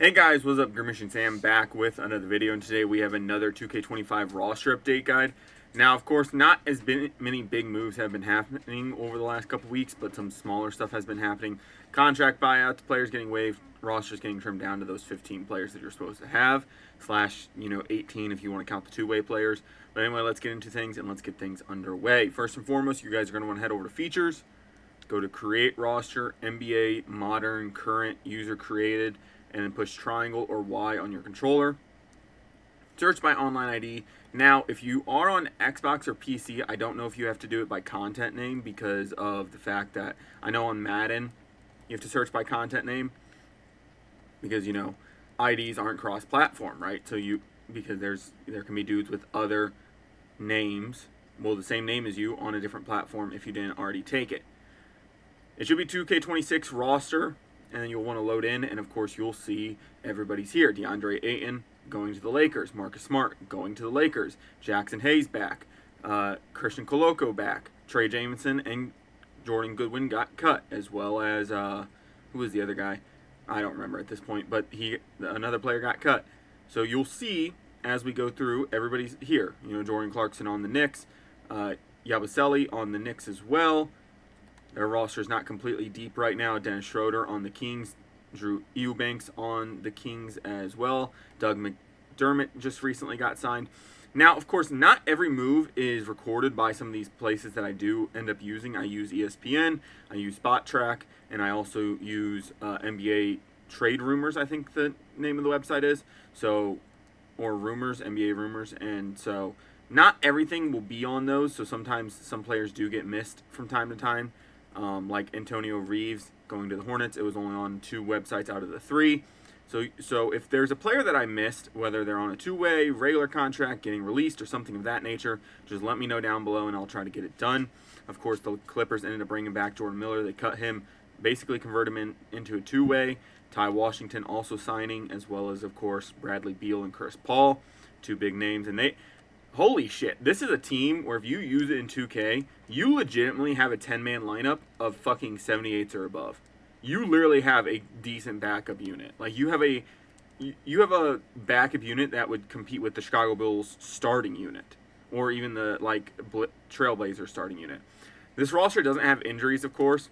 Hey guys, what's up? Grimish and Sam back with another video, and today we have another 2K25 roster update guide. Now, of course, not as many big moves have been happening over the last couple weeks, but some smaller stuff has been happening. Contract buyouts, players getting waived, rosters getting trimmed down to those 15 players that you're supposed to have, slash, 18 if you want to count the two-way players. But anyway, let's get into things and let's get things underway. First and foremost, you guys are going to want to head over to Features, go to Create Roster, NBA, Modern, Current, User Created, and then push triangle or Y on your controller. Search by online ID. Now, if you are on Xbox or PC, I don't know if you have to do it by content name because of the fact that I know on Madden you have to search by content name because IDs aren't cross-platform, right? So because there can be dudes with other names, well, the same name as you on a different platform if you didn't already take it. It should be 2K26 roster. And then you'll want to load in, and of course you'll see everybody's here. DeAndre Ayton going to the Lakers. Marcus Smart going to the Lakers. Jackson Hayes back. Christian Coloco back. Trey Jamison and Jordan Goodwin got cut, as well as who was the other guy? I don't remember at this point, but another player got cut. So you'll see as we go through, everybody's here. Jordan Clarkson on the Knicks. Yabusele on the Knicks as well. Their roster is not completely deep right now. Dennis Schroeder on the Kings. Drew Eubanks on the Kings as well. Doug McDermott just recently got signed. Now, of course, not every move is recorded by some of these places that I do end up using. I use ESPN, I use Spot Track, and I also use NBA Trade Rumors, I think the name of the website is. Or Rumors, NBA Rumors. And so not everything will be on those. So sometimes some players do get missed from time to time. Like Antonio Reeves going to the Hornets, it was only on 2 websites out of the 3. So if there's a player that I missed, whether they're on a two-way, regular contract, getting released, or something of that nature, just let me know down below and I'll try to get it done. Of course, the Clippers ended up bringing back Jordan Miller. They cut him, basically converted him into a two-way. Ty Washington also signing, as well as, of course, Bradley Beal and Chris Paul, 2 big names. And holy shit, this is a team where if you use it in 2K, you legitimately have a 10-man lineup of fucking 78s or above. You literally have a decent backup unit. Like, you have a backup unit that would compete with the Chicago Bulls starting unit, or even the, Trailblazers starting unit. This roster doesn't have injuries, of course.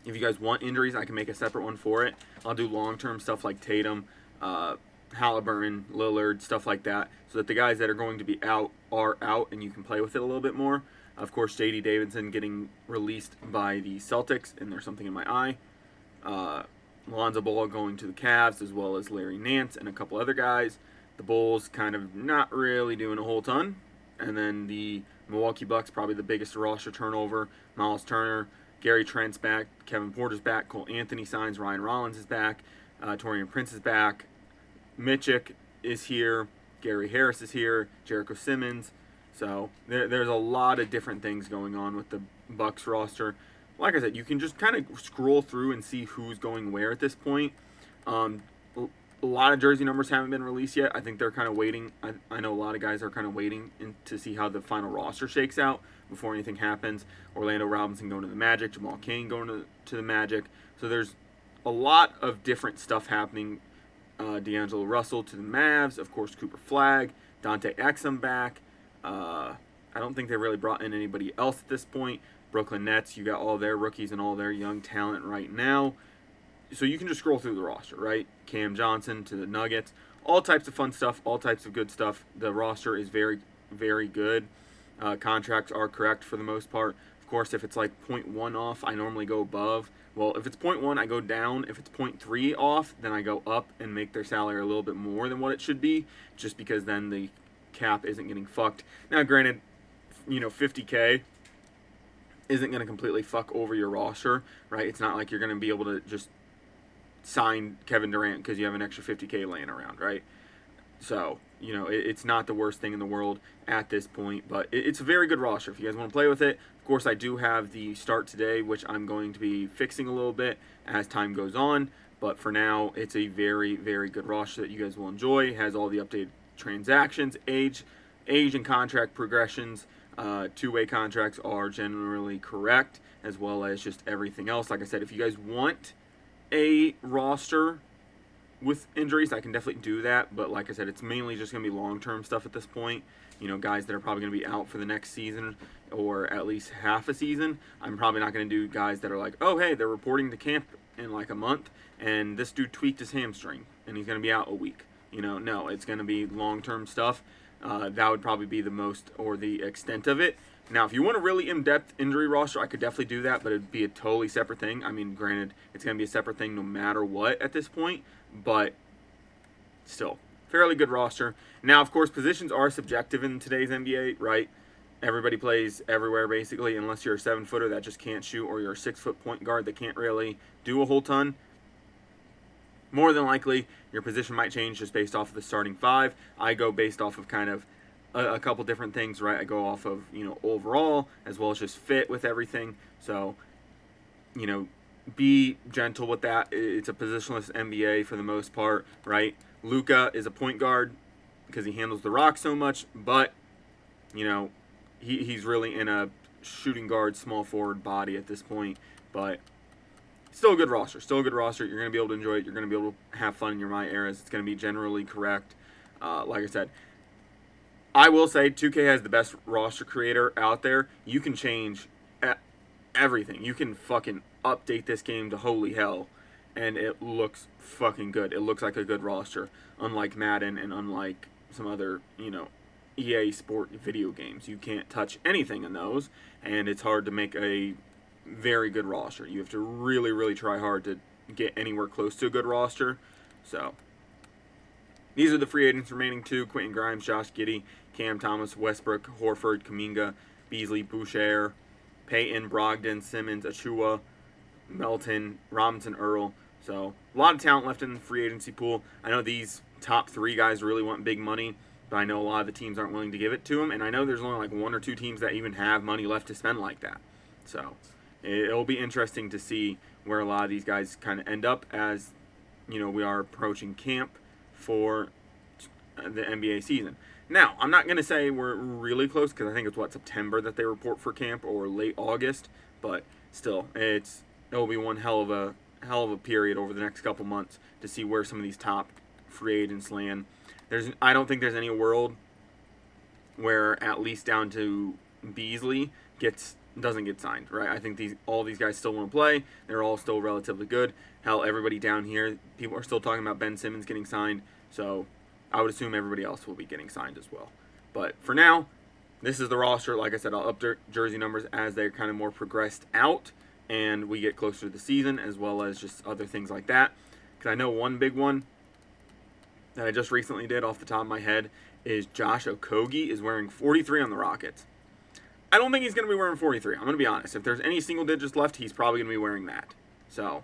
If you guys want injuries, I can make a separate one for it. I'll do long-term stuff like Tatum, Halliburton, Lillard, stuff like that, so that the guys that are going to be out are out and you can play with it a little bit more. Of course, J.D. Davidson getting released by the Celtics, and there's something in my eye. Lonzo Ball going to the Cavs, as well as Larry Nance and a couple other guys. The Bulls kind of not really doing a whole ton. And then the Milwaukee Bucks, probably the biggest roster turnover. Miles Turner, Gary Trent's back, Kevin Porter's back, Cole Anthony signs, Ryan Rollins is back, Taurean Prince is back. Mitchell is here, Gary Harris is here, Jericho Simmons. So there's a lot of different things going on with the Bucks roster. Like I said, you can just kind of scroll through and see who's going where at this point. A lot of jersey numbers haven't been released yet. I think they're kind of waiting. I know a lot of guys are kind of waiting to see how the final roster shakes out before anything happens. Orlando Robinson going to the Magic, Jamal Cain going to the Magic. So there's a lot of different stuff happening. D'Angelo Russell to the Mavs, of course, Cooper Flagg, Dante Exum back. I don't think they really brought in anybody else at this point. Brooklyn Nets, you got all their rookies and all their young talent right now. So you can just scroll through the roster, right? Cam Johnson to the Nuggets. All types of fun stuff, all types of good stuff. The roster is very, very good. Contracts are correct for the most part. Of course, if it's like 0.1 off, I normally go above. Well, if it's 0.1, I go down. If it's 0.3 off, then I go up and make their salary a little bit more than what it should be, just because then the cap isn't getting fucked. Now, granted, 50K isn't going to completely fuck over your roster, right? It's not like you're going to be able to just sign Kevin Durant because you have an extra 50K laying around, right? So, it's not the worst thing in the world at this point, but it's a very good roster if you guys want to play with it. Of course, I do have the start today, which I'm going to be fixing a little bit as time goes on, but for now, it's a very, very good roster that you guys will enjoy. It has all the updated transactions, age and contract progressions. Two-way contracts are generally correct, as well as just everything else. Like I said, if you guys want a roster with injuries, I can definitely do that. But like I said, it's mainly just going to be long-term stuff at this point. You know, guys that are probably going to be out for the next season or at least half a season. I'm probably not going to do guys that are like, oh, hey, they're reporting to camp in like a month, and this dude tweaked his hamstring, and he's going to be out a week. You know, no, it's going to be long-term stuff. That would probably be the most or the extent of it. Now, if you want a really in-depth injury roster, I could definitely do that, but it'd be a totally separate thing. I mean, granted, it's going to be a separate thing no matter what at this point, but still, fairly good roster. Now, of course, positions are subjective in today's NBA, right? Everybody plays everywhere, basically, unless you're a 7-footer that just can't shoot, or you're a 6-foot point guard that can't really do a whole ton. More than likely, your position might change just based off of the starting 5. I go based off of kind of a couple different things, right? I go off of, you know, overall as well as just fit with everything. So, you know, be gentle with that. It's a positionless NBA for the most part, right? Luka is a point guard because he handles the rock so much, but, you know, he's really in a shooting guard, small forward body at this point. But still a good roster. Still a good roster. You're going to be able to enjoy it. You're going to be able to have fun in your my eras. It's going to be generally correct. Like I said, I will say 2K has the best roster creator out there. You can change everything. You can fucking update this game to holy hell, and it looks fucking good. It looks like a good roster, unlike Madden and unlike some other, you know, EA Sport video games. You can't touch anything in those, and it's hard to make a very good roster. You have to really, really try hard to get anywhere close to a good roster. So these are the free agents remaining too: Quentin Grimes, Josh Giddey, Cam Thomas, Westbrook, Horford, Kuminga, Beasley, Boucher, Payton, Brogdon, Simmons, Achua, Melton, Robinson, Earl. So a lot of talent left in the free agency pool. I know these top 3 guys really want big money, but I know a lot of the teams aren't willing to give it to them. And I know there's only like 1 or 2 teams that even have money left to spend like that. So it'll be interesting to see where a lot of these guys kind of end up as, you know, we are approaching camp for the NBA season. Now, I'm not going to say we're really close because I think it's, September that they report for camp or late August. But still, it'll be one hell of a period over the next couple months to see where some of these top free agents land. I don't think there's any world where at least down to Beasley doesn't get signed, right? I think all these guys still want to play. They're all still relatively good. Hell, everybody down here, people are still talking about Ben Simmons getting signed. So I would assume everybody else will be getting signed as well. But for now, this is the roster. Like I said, I'll update jersey numbers as they're kind of more progressed out and we get closer to the season, as well as just other things like that. Because I know one big one that I just recently did off the top of my head is Josh Okogie is wearing 43 on the Rockets. I don't think he's going to be wearing 43. I'm going to be honest. If there's any single digits left, he's probably going to be wearing that. So,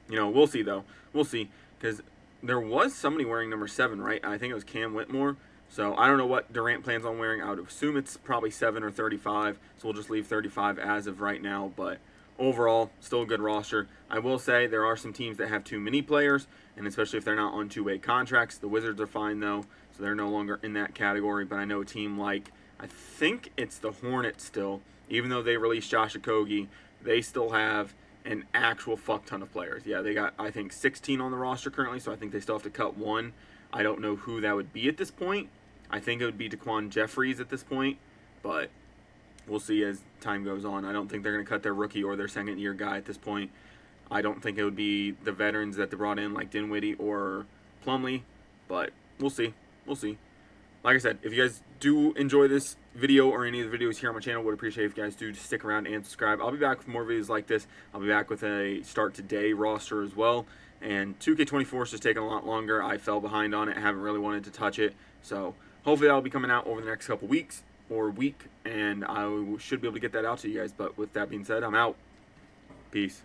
you know, we'll see, though. We'll see. Because there was somebody wearing number 7, right? I think it was Cam Whitmore. So, I don't know what Durant plans on wearing. I would assume it's probably 7 or 35. So, we'll just leave 35 as of right now. But overall, still a good roster. I will say there are some teams that have too many players, and especially if they're not on two-way contracts. The Wizards are fine, though, so they're no longer in that category. But I know a team like, I think it's the Hornets still, even though they released Josh Okogie, they still have an actual fuck ton of players. Yeah, they got, I think, 16 on the roster currently, so I think they still have to cut one. I don't know who that would be at this point. I think it would be Daquan Jeffries at this point, but we'll see as time goes on. I don't think they're going to cut their rookie or their second-year guy at this point. I don't think it would be the veterans that they brought in like Dinwiddie or Plumlee, but we'll see. We'll see. Like I said, if you guys do enjoy this video or any of the videos here on my channel, would appreciate if you guys do stick around and subscribe. I'll be back with more videos like this. I'll be back with a start today roster as well. And 2K24 is just taking a lot longer. I fell behind on it. I haven't really wanted to touch it. So hopefully that'll be coming out over the next couple weeks or week. And I should be able to get that out to you guys. But with that being said, I'm out. Peace.